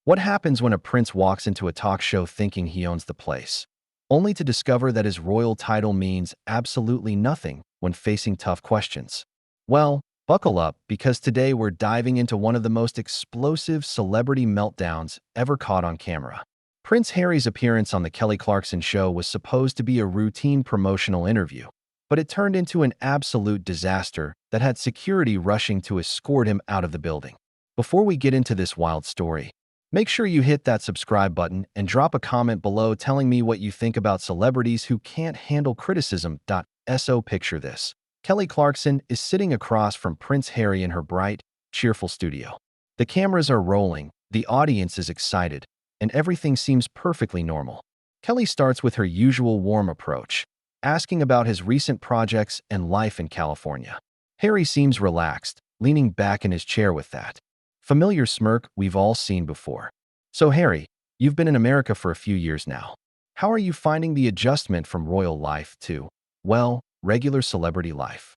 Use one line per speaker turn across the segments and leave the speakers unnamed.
What happens when a prince walks into a talk show thinking he owns the place, only to discover that his royal title means absolutely nothing when facing tough questions? Well, buckle up because today we're diving into one of the most explosive celebrity meltdowns ever caught on camera. Prince Harry's appearance on the Kelly Clarkson Show was supposed to be a routine promotional interview, but it turned into an absolute disaster that had security rushing to escort him out of the building. Before we get into this wild story, make sure you hit that subscribe button and drop a comment below telling me what you think about celebrities who can't handle criticism. So picture this. Kelly Clarkson is sitting across from Prince Harry in her bright, cheerful studio. The cameras are rolling, the audience is excited, and everything seems perfectly normal. Kelly starts with her usual warm approach, asking about his recent projects and life in California. Harry seems relaxed, leaning back in his chair with that familiar smirk we've all seen before. So Harry, you've been in America for a few years now. How are you finding the adjustment from royal life to, well, regular celebrity life?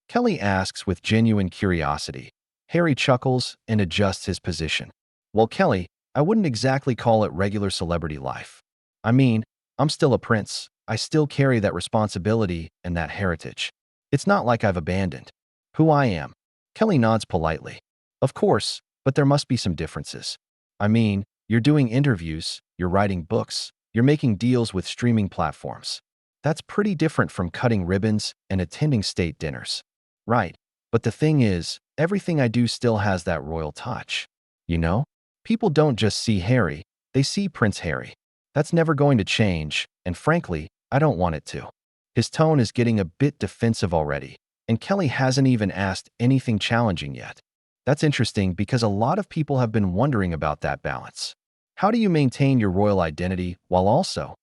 Kelly asks with genuine curiosity. Harry chuckles and adjusts his position. Well, Kelly, I wouldn't exactly call it regular celebrity life. I mean, I'm still a prince. I still carry that responsibility and that heritage. It's not like I've abandoned who I am. Kelly nods politely. Of course, but there must be some differences. I mean, you're doing interviews, you're writing books, you're making deals with streaming platforms. That's pretty different from cutting ribbons and attending state dinners. Right, but the thing is, everything I do still has that royal touch. You know? People don't just see Harry, they see Prince Harry. That's never going to change, and frankly, I don't want it to. His tone is getting a bit defensive already, and Kelly hasn't even asked anything challenging yet. That's interesting because a lot of people have been wondering about that balance. How do you maintain your royal identity while also,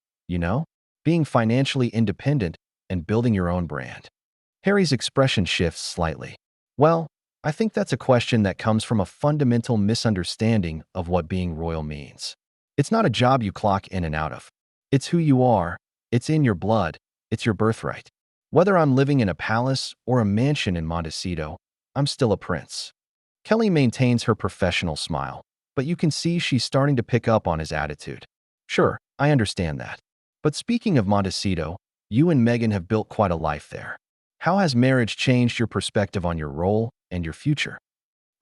being financially independent and building your own brand? Harry's expression shifts slightly. Well, I think that's a question that comes from a fundamental misunderstanding of what being royal means. It's not a job you clock in and out of. It's who you are, it's in your blood, it's your birthright. Whether I'm living in a palace or a mansion in Montecito, I'm still a prince. Kelly maintains her professional smile, but you can see she's starting to pick up on his attitude. Sure, I understand that. But speaking of Montecito, you and Meghan have built quite a life there. How has marriage changed your perspective on your role and your future?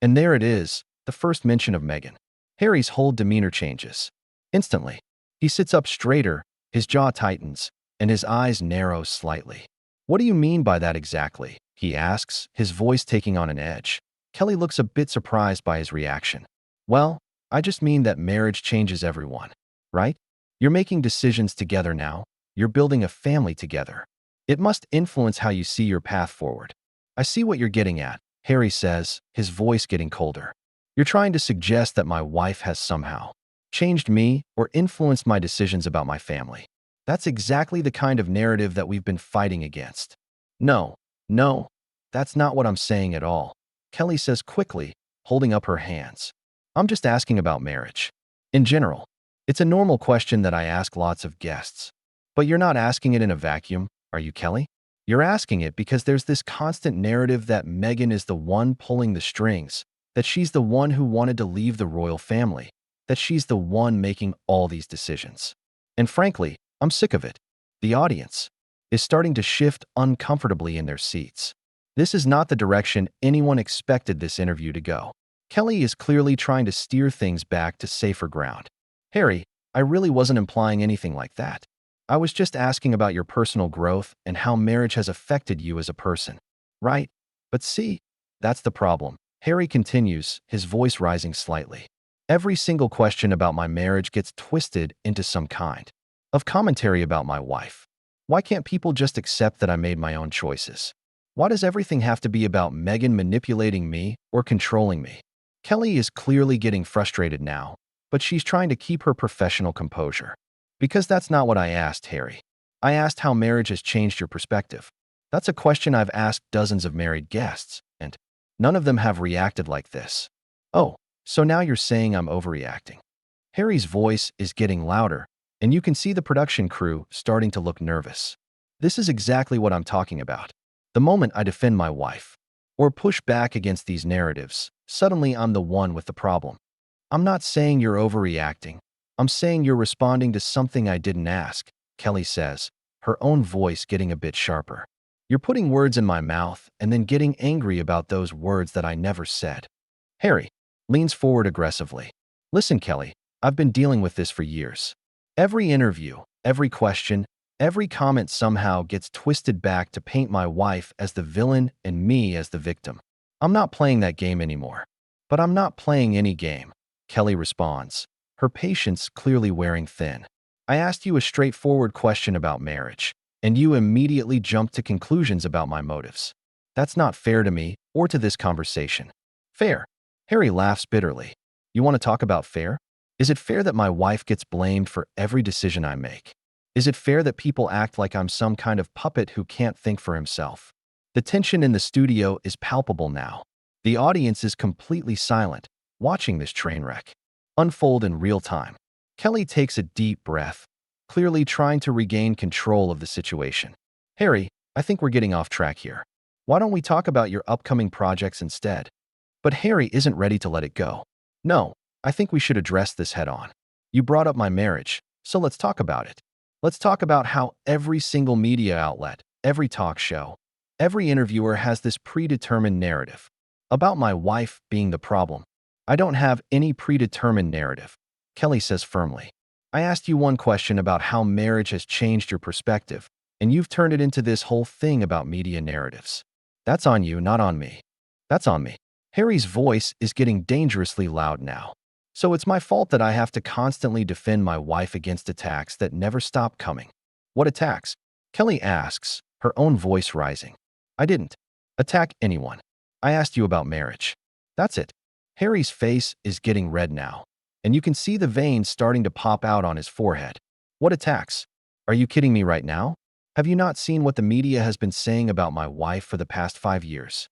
And there it is, the first mention of Meghan. Harry's whole demeanor changes. Instantly, he sits up straighter, his jaw tightens, and his eyes narrow slightly. What do you mean by that exactly? He asks, his voice taking on an edge. Kelly looks a bit surprised by his reaction. Well, I just mean that marriage changes everyone, right? You're making decisions together now. You're building a family together. It must influence how you see your path forward. I see what you're getting at, Harry says, his voice getting colder. You're trying to suggest that my wife has somehow changed me or influenced my decisions about my family. That's exactly the kind of narrative that we've been fighting against. No, that's not what I'm saying at all, Kelly says quickly, holding up her hands. I'm just asking about marriage. In general, it's a normal question that I ask lots of guests. But you're not asking it in a vacuum, are you, Kelly? You're asking it because there's this constant narrative that Meghan is the one pulling the strings, that she's the one who wanted to leave the royal family, that she's the one making all these decisions. And frankly, I'm sick of it. The audience is starting to shift uncomfortably in their seats. This is not the direction anyone expected this interview to go. Kelly is clearly trying to steer things back to safer ground. Harry, I really wasn't implying anything like that. I was just asking about your personal growth and how marriage has affected you as a person. Right? But see, that's the problem. Harry continues, his voice rising slightly. Every single question about my marriage gets twisted into some kind of commentary about my wife. Why can't people just accept that I made my own choices? Why does everything have to be about Meghan manipulating me or controlling me? Kelly is clearly getting frustrated now, but she's trying to keep her professional composure. Because that's not what I asked, Harry. I asked how marriage has changed your perspective. That's a question I've asked dozens of married guests, and none of them have reacted like this. Oh, so now you're saying I'm overreacting. Harry's voice is getting louder, and you can see the production crew starting to look nervous. This is exactly what I'm talking about. The moment I defend my wife, or push back against these narratives, suddenly I'm the one with the problem. I'm not saying you're overreacting. I'm saying you're responding to something I didn't ask, Kelly says, her own voice getting a bit sharper. You're putting words in my mouth and then getting angry about those words that I never said. Harry leans forward aggressively. Listen, Kelly, I've been dealing with this for years. Every interview, every question, every comment somehow gets twisted back to paint my wife as the villain and me as the victim. I'm not playing that game anymore. But I'm not playing any game, Kelly responds, her patience clearly wearing thin. I asked you a straightforward question about marriage, and you immediately jumped to conclusions about my motives. That's not fair to me or to this conversation. Fair. Harry laughs bitterly. You want to talk about fair? Is it fair that my wife gets blamed for every decision I make? Is it fair that people act like I'm some kind of puppet who can't think for himself? The tension in the studio is palpable now. The audience is completely silent, watching this train wreck unfold in real time. Kelly takes a deep breath, clearly trying to regain control of the situation. Harry, I think we're getting off track here. Why don't we talk about your upcoming projects instead? But Harry isn't ready to let it go. No, I think we should address this head on. You brought up my marriage, so let's talk about it. Let's talk about how every single media outlet, every talk show, every interviewer has this predetermined narrative about my wife being the problem. I don't have any predetermined narrative, Kelly says firmly. I asked you one question about how marriage has changed your perspective, and you've turned it into this whole thing about media narratives. That's on you, not on me. That's on me. Harry's voice is getting dangerously loud now. So it's my fault that I have to constantly defend my wife against attacks that never stop coming. What attacks? Kelly asks, her own voice rising. I didn't attack anyone. I asked you about marriage. That's it. Harry's face is getting red now, and you can see the veins starting to pop out on his forehead. What attacks? Are you kidding me right now? Have you not seen what the media has been saying about my wife for the past 5 years?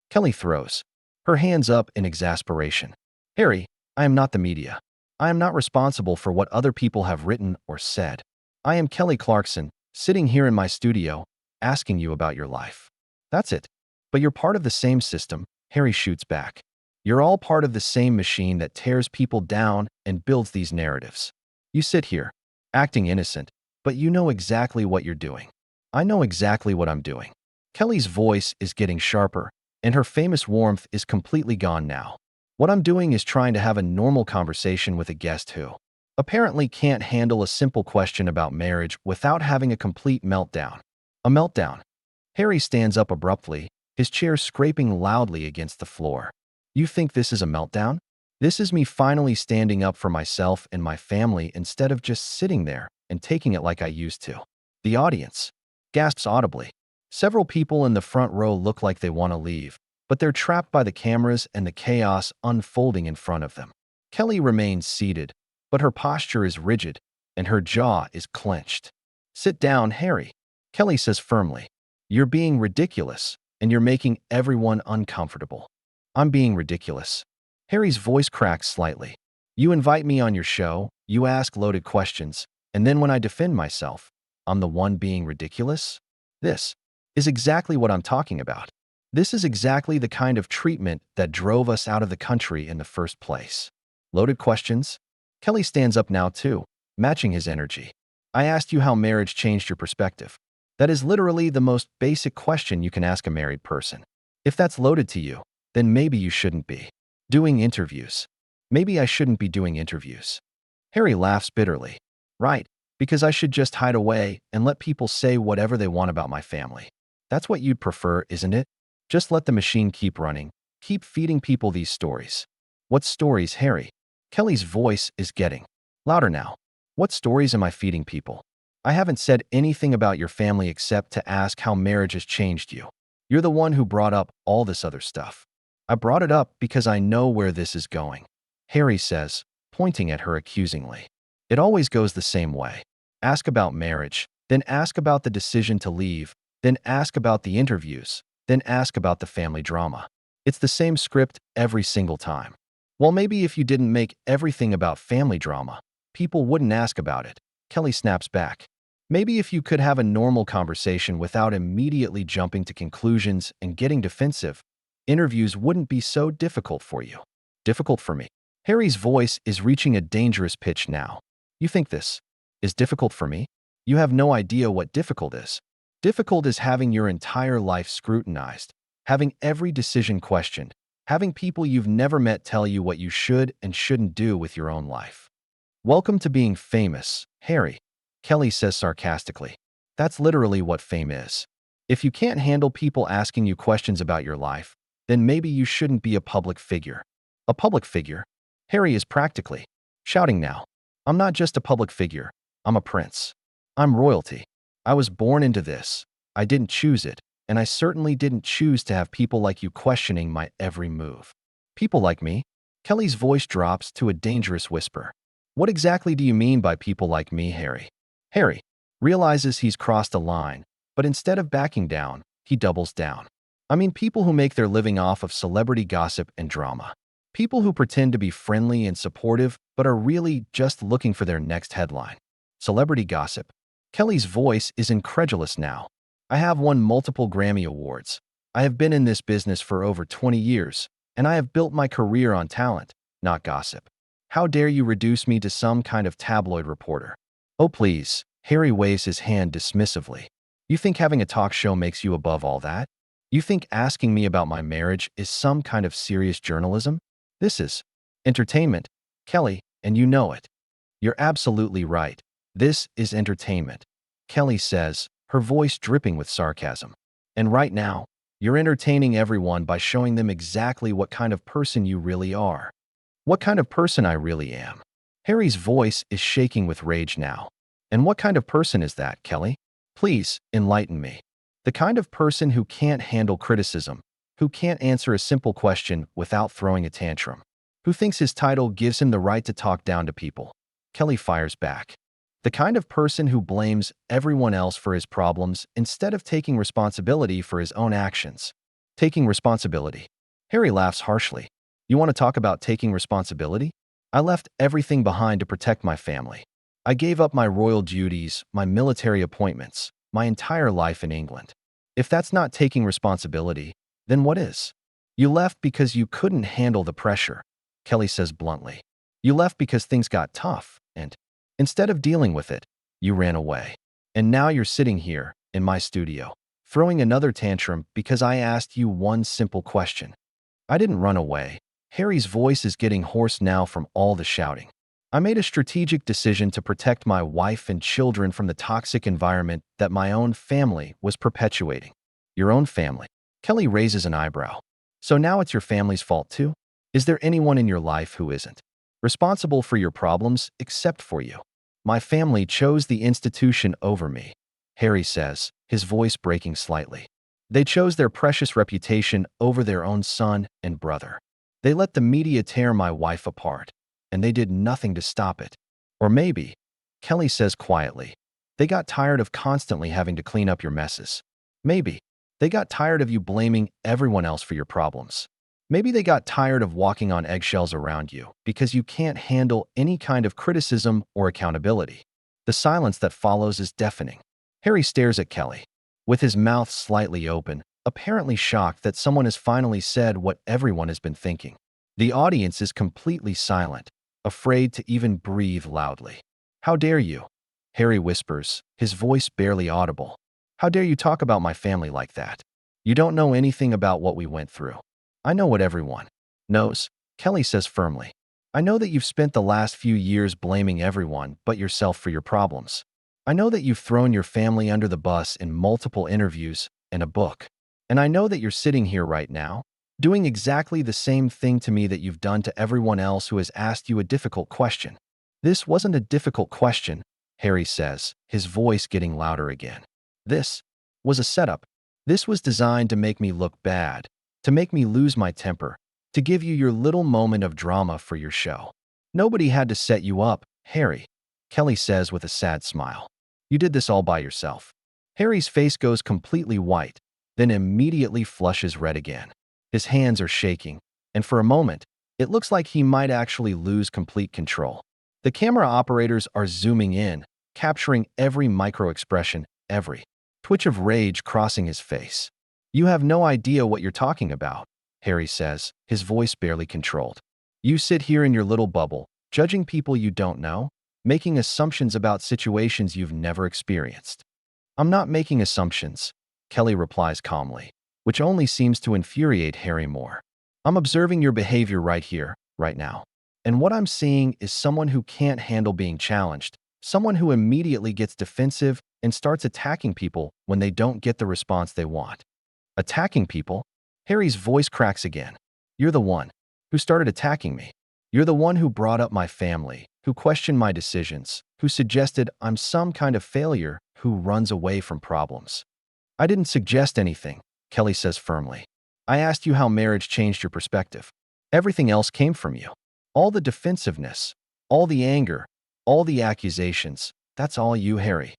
Kelly throws her hands up in exasperation. Harry, I am not the media. I am not responsible for what other people have written or said. I am Kelly Clarkson, sitting here in my studio, asking you about your life. That's it. But you're part of the same system, Harry shoots back. You're all part of the same machine that tears people down and builds these narratives. You sit here, acting innocent, but you know exactly what you're doing. I know exactly what I'm doing. Kelly's voice is getting sharper, and her famous warmth is completely gone now. What I'm doing is trying to have a normal conversation with a guest who apparently can't handle a simple question about marriage without having a complete meltdown. A meltdown. Harry stands up abruptly, his chair scraping loudly against the floor. You think this is a meltdown? This is me finally standing up for myself and my family instead of just sitting there and taking it like I used to. The audience gasps audibly. Several people in the front row look like they want to leave, but they're trapped by the cameras and the chaos unfolding in front of them. Kelly remains seated, but her posture is rigid and her jaw is clenched. Sit down, Harry, Kelly says firmly. You're being ridiculous, and you're making everyone uncomfortable. I'm being ridiculous. Harry's voice cracks slightly. You invite me on your show, you ask loaded questions, and then when I defend myself, I'm the one being ridiculous? This is exactly what I'm talking about. This is exactly the kind of treatment that drove us out of the country in the first place. Loaded questions? Kelly stands up now too, matching his energy. I asked you how marriage changed your perspective. That is literally the most basic question you can ask a married person. If that's loaded to you, then maybe you shouldn't be doing interviews. Maybe I shouldn't be doing interviews. Harry laughs bitterly. Right, because I should just hide away and let people say whatever they want about my family. That's what you'd prefer, isn't it? Just let the machine keep running, keep feeding people these stories. What stories, Harry? Kelly's voice is getting louder now. What stories am I feeding people? I haven't said anything about your family except to ask how marriage has changed you. You're the one who brought up all this other stuff. I brought it up because I know where this is going, Harry says, pointing at her accusingly. It always goes the same way. Ask about marriage, then ask about the decision to leave, then ask about the interviews, then ask about the family drama. It's the same script every single time. Well, maybe if you didn't make everything about family drama, people wouldn't ask about it, Kelly snaps back. Maybe if you could have a normal conversation without immediately jumping to conclusions and getting defensive, interviews wouldn't be so difficult for you. Difficult for me. Harry's voice is reaching a dangerous pitch now. You think this is difficult for me? You have no idea what difficult is. Difficult is having your entire life scrutinized, having every decision questioned, having people you've never met tell you what you should and shouldn't do with your own life. Welcome to being famous, Harry, Kelly says sarcastically. That's literally what fame is. If you can't handle people asking you questions about your life, then maybe you shouldn't be a public figure. A public figure? Harry is practically shouting now. I'm not just a public figure. I'm a prince. I'm royalty. I was born into this. I didn't choose it, and I certainly didn't choose to have people like you questioning my every move. People like me? Kelly's voice drops to a dangerous whisper. What exactly do you mean by people like me, Harry? Harry realizes he's crossed a line, but instead of backing down, he doubles down. I mean people who make their living off of celebrity gossip and drama. People who pretend to be friendly and supportive, but are really just looking for their next headline. Celebrity gossip. Kelly's voice is incredulous now. I have won multiple Grammy Awards. I have been in this business for over 20 years, and I have built my career on talent, not gossip. How dare you reduce me to some kind of tabloid reporter? Oh, please. Harry waves his hand dismissively. You think having a talk show makes you above all that? You think asking me about my marriage is some kind of serious journalism? This is entertainment, Kelly, and you know it. You're absolutely right. This is entertainment, Kelly says, her voice dripping with sarcasm. And right now, you're entertaining everyone by showing them exactly what kind of person you really are. What kind of person I really am. Harry's voice is shaking with rage now. And what kind of person is that, Kelly? Please, enlighten me. The kind of person who can't handle criticism, who can't answer a simple question without throwing a tantrum, who thinks his title gives him the right to talk down to people. Kelly fires back. The kind of person who blames everyone else for his problems instead of taking responsibility for his own actions. Taking responsibility. Harry laughs harshly. You want to talk about taking responsibility? I left everything behind to protect my family. I gave up my royal duties, my military appointments, my entire life in England. If that's not taking responsibility, then what is? You left because you couldn't handle the pressure, Kelly says bluntly. You left because things got tough, and instead of dealing with it, you ran away. And now you're sitting here, in my studio, throwing another tantrum because I asked you one simple question. I didn't run away. Harry's voice is getting hoarse now from all the shouting. I made a strategic decision to protect my wife and children from the toxic environment that my own family was perpetuating. Your own family? Kelly raises an eyebrow. So now it's your family's fault too? Is there anyone in your life who isn't responsible for your problems except for you? My family chose the institution over me, Harry says, his voice breaking slightly. They chose their precious reputation over their own son and brother. They let the media tear my wife apart, and they did nothing to stop it. Or maybe, Kelly says quietly, they got tired of constantly having to clean up your messes. Maybe they got tired of you blaming everyone else for your problems. Maybe they got tired of walking on eggshells around you because you can't handle any kind of criticism or accountability. The silence that follows is deafening. Harry stares at Kelly, with his mouth slightly open, apparently shocked that someone has finally said what everyone has been thinking. The audience is completely silent, afraid to even breathe loudly. How dare you? Harry whispers, his voice barely audible. How dare you talk about my family like that? You don't know anything about what we went through. I know what everyone knows, Kelly says firmly. I know that you've spent the last few years blaming everyone but yourself for your problems. I know that you've thrown your family under the bus in multiple interviews and a book. And I know that you're sitting here right now, doing exactly the same thing to me that you've done to everyone else who has asked you a difficult question. This wasn't a difficult question, Harry says, his voice getting louder again. This was a setup. This was designed to make me look bad, to make me lose my temper, to give you your little moment of drama for your show. Nobody had to set you up, Harry, Kelly says with a sad smile. You did this all by yourself. Harry's face goes completely white, then immediately flushes red again. His hands are shaking, and for a moment, it looks like he might actually lose complete control. The camera operators are zooming in, capturing every micro-expression, every twitch of rage crossing his face. You have no idea what you're talking about, Harry says, his voice barely controlled. You sit here in your little bubble, judging people you don't know, making assumptions about situations you've never experienced. I'm not making assumptions, Kelly replies calmly, which only seems to infuriate Harry more. I'm observing your behavior right here, right now. And what I'm seeing is someone who can't handle being challenged, someone who immediately gets defensive and starts attacking people when they don't get the response they want. Attacking people? Harry's voice cracks again. You're the one who started attacking me. You're the one who brought up my family, who questioned my decisions, who suggested I'm some kind of failure who runs away from problems. I didn't suggest anything, Kelly says firmly. I asked you how marriage changed your perspective. Everything else came from you. All the defensiveness, all the anger, all the accusations, that's all you, Harry.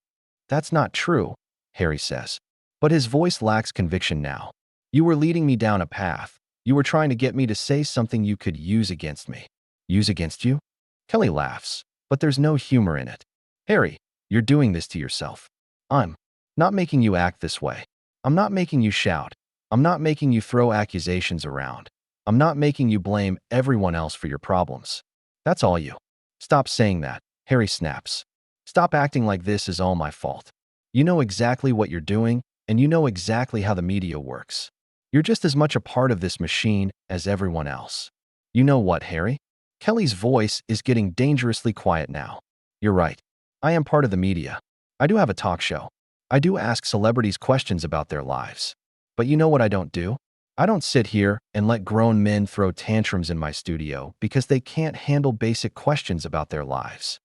That's not true, Harry says. But his voice lacks conviction now. You were leading me down a path. You were trying to get me to say something you could use against me. Use against you? Kelly laughs, but there's no humor in it. Harry, you're doing this to yourself. I'm not making you act this way. I'm not making you shout. I'm not making you throw accusations around. I'm not making you blame everyone else for your problems. That's all you. Stop saying that, Harry snaps. Stop acting like this is all my fault. You know exactly what you're doing, and you know exactly how the media works. You're just as much a part of this machine as everyone else. You know what, Harry? Kelly's voice is getting dangerously quiet now. You're right. I am part of the media. I do have a talk show. I do ask celebrities questions about their lives. But you know what I don't do? I don't sit here and let grown men throw tantrums in my studio because they can't handle basic questions about their lives.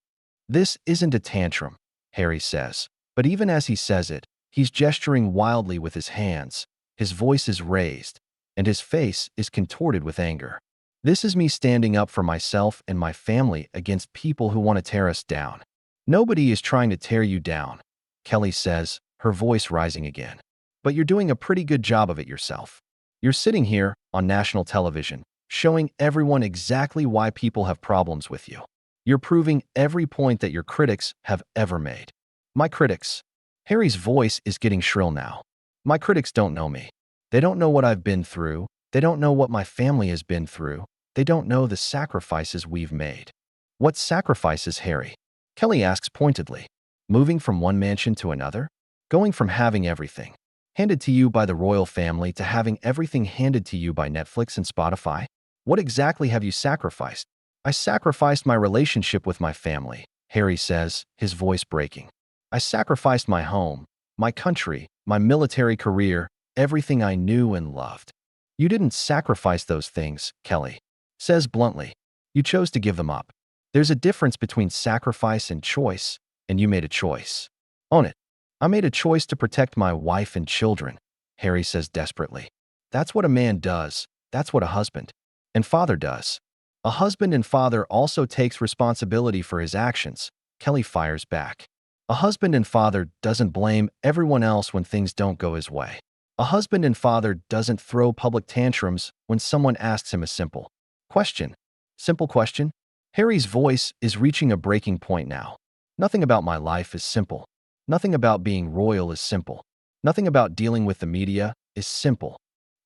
This isn't a tantrum, Harry says. But even as he says it, he's gesturing wildly with his hands. His voice is raised, and his face is contorted with anger. This is me standing up for myself and my family against people who want to tear us down. Nobody is trying to tear you down, Kelly says, her voice rising again. But you're doing a pretty good job of it yourself. You're sitting here on national television, showing everyone exactly why people have problems with you. You're proving every point that your critics have ever made. My critics. Harry's voice is getting shrill now. My critics don't know me. They don't know what I've been through. They don't know what my family has been through. They don't know the sacrifices we've made. What sacrifices, Harry? Kelly asks pointedly. Moving from one mansion to another? Going from having everything handed to you by the royal family to having everything handed to you by Netflix and Spotify? What exactly have you sacrificed? I sacrificed my relationship with my family, Harry says, his voice breaking. I sacrificed my home, my country, my military career, everything I knew and loved. You didn't sacrifice those things, Kelly says bluntly. You chose to give them up. There's a difference between sacrifice and choice, and you made a choice. Own it. I made a choice to protect my wife and children, Harry says desperately. That's what a man does. That's what a husband and father does. A husband and father also takes responsibility for his actions, Kelly fires back. A husband and father doesn't blame everyone else when things don't go his way. A husband and father doesn't throw public tantrums when someone asks him a simple question. Simple question? Harry's voice is reaching a breaking point now. Nothing about my life is simple. Nothing about being royal is simple. Nothing about dealing with the media is simple.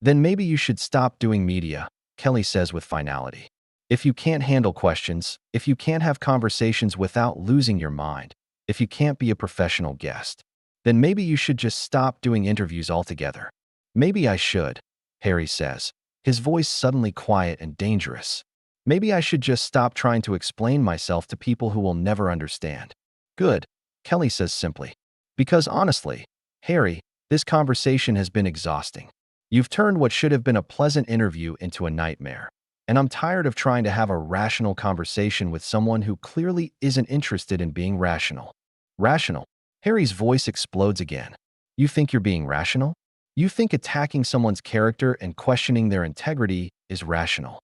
Then maybe you should stop doing media, Kelly says with finality. If you can't handle questions, if you can't have conversations without losing your mind, if you can't be a professional guest, then maybe you should just stop doing interviews altogether. Maybe I should, Harry says, his voice suddenly quiet and dangerous. Maybe I should just stop trying to explain myself to people who will never understand. Good, Kelly says simply. Because honestly, Harry, this conversation has been exhausting. You've turned what should have been a pleasant interview into a nightmare. And I'm tired of trying to have a rational conversation with someone who clearly isn't interested in being rational. Rational? Harry's voice explodes again. You think you're being rational? You think attacking someone's character and questioning their integrity is rational?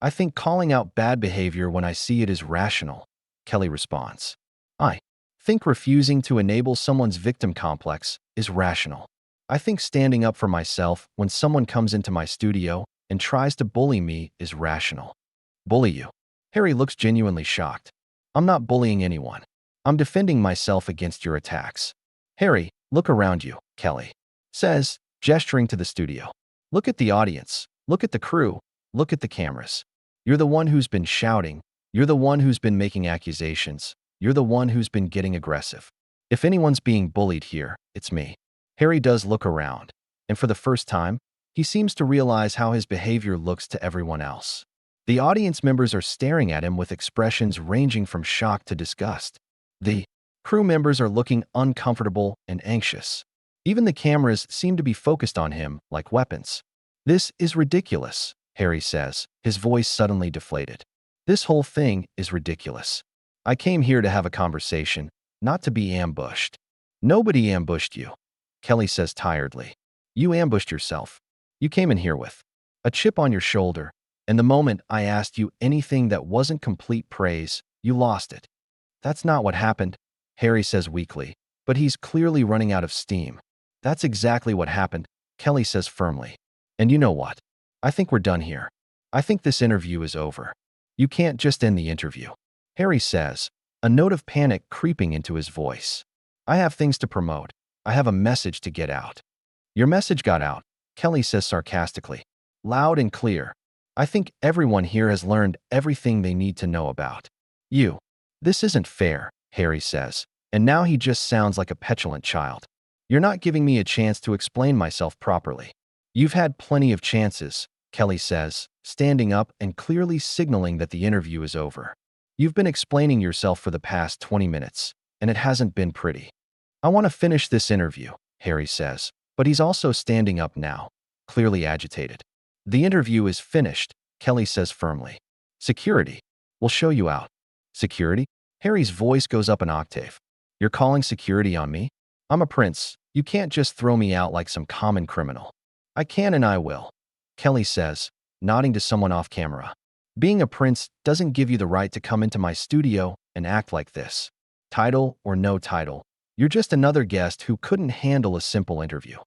I think calling out bad behavior when I see it is rational, Kelly responds. I think refusing to enable someone's victim complex is rational. I think standing up for myself when someone comes into my studio and tries to bully me is rational. Bully you? Harry looks genuinely shocked. I'm not bullying anyone. I'm defending myself against your attacks. Harry, look around you, Kelly says, gesturing to the studio. Look at the audience. Look at the crew. Look at the cameras. You're the one who's been shouting. You're the one who's been making accusations. You're the one who's been getting aggressive. If anyone's being bullied here, it's me." Harry does look around, and for the first time, he seems to realize how his behavior looks to everyone else. The audience members are staring at him with expressions ranging from shock to disgust. The crew members are looking uncomfortable and anxious. Even the cameras seem to be focused on him like weapons. "This is ridiculous," Harry says, his voice suddenly deflated. "This whole thing is ridiculous. I came here to have a conversation, not to be ambushed." "Nobody ambushed you," Kelly says tiredly. "You ambushed yourself. You came in here with a chip on your shoulder, and the moment I asked you anything that wasn't complete praise, you lost it." "That's not what happened," Harry says weakly, but he's clearly running out of steam. "That's exactly what happened," Kelly says firmly. "And you know what? I think we're done here. I think this interview is over. You can't just end the interview," Harry says, a note of panic creeping into his voice. "I have things to promote. I have a message to get out." "Your message got out," Kelly says sarcastically. "Loud and clear. I think everyone here has learned everything they need to know about you." "This isn't fair," Harry says, and now he just sounds like a petulant child. "You're not giving me a chance to explain myself properly." "You've had plenty of chances," Kelly says, standing up and clearly signaling that the interview is over. "You've been explaining yourself for the past 20 minutes, and it hasn't been pretty." "I want to finish this interview," Harry says, but he's also standing up now, clearly agitated. "The interview is finished," Kelly says firmly. "Security will show you out." "Security?" Harry's voice goes up an octave. "You're calling security on me? I'm a prince. You can't just throw me out like some common criminal." "I can and I will," Kelly says, nodding to someone off camera. "Being a prince doesn't give you the right to come into my studio and act like this. Title or no title, you're just another guest who couldn't handle a simple interview."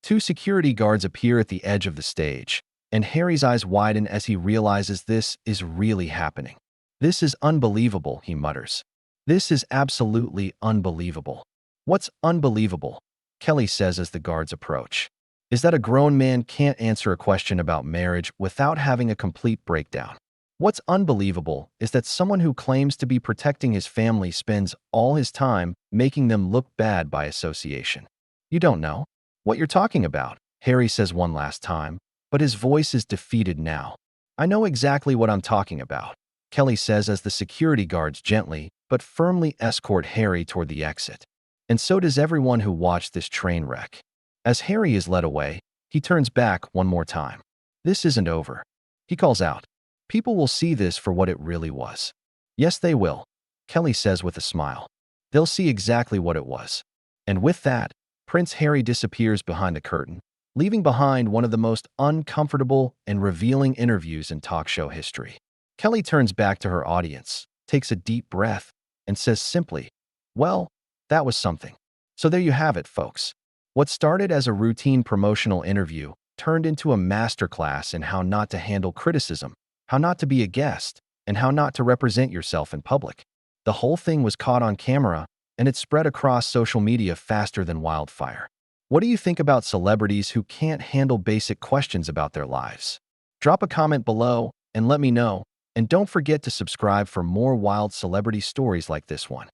Two security guards appear at the edge of the stage, and Harry's eyes widen as he realizes this is really happening. "This is unbelievable," he mutters. "This is absolutely unbelievable." "What's unbelievable?" Kelly says as the guards approach. "Is that a grown man can't answer a question about marriage without having a complete breakdown. What's unbelievable is that someone who claims to be protecting his family spends all his time making them look bad by association." "You don't know what you're talking about," Harry says one last time, but his voice is defeated now. "I know exactly what I'm talking about," Kelly says as the security guards gently but firmly escort Harry toward the exit. And so does everyone who watched this train wreck. As Harry is led away, he turns back one more time. "This isn't over," he calls out. "People will see this for what it really was." "Yes, they will," Kelly says with a smile. "They'll see exactly what it was." And with that, Prince Harry disappears behind the curtain, leaving behind one of the most uncomfortable and revealing interviews in talk show history. Kelly turns back to her audience, takes a deep breath, and says simply, "Well, that was something." So there you have it, folks. What started as a routine promotional interview turned into a masterclass in how not to handle criticism, how not to be a guest, and how not to represent yourself in public. The whole thing was caught on camera, and it spread across social media faster than wildfire. What do you think about celebrities who can't handle basic questions about their lives? Drop a comment below and let me know, and don't forget to subscribe for more wild celebrity stories like this one.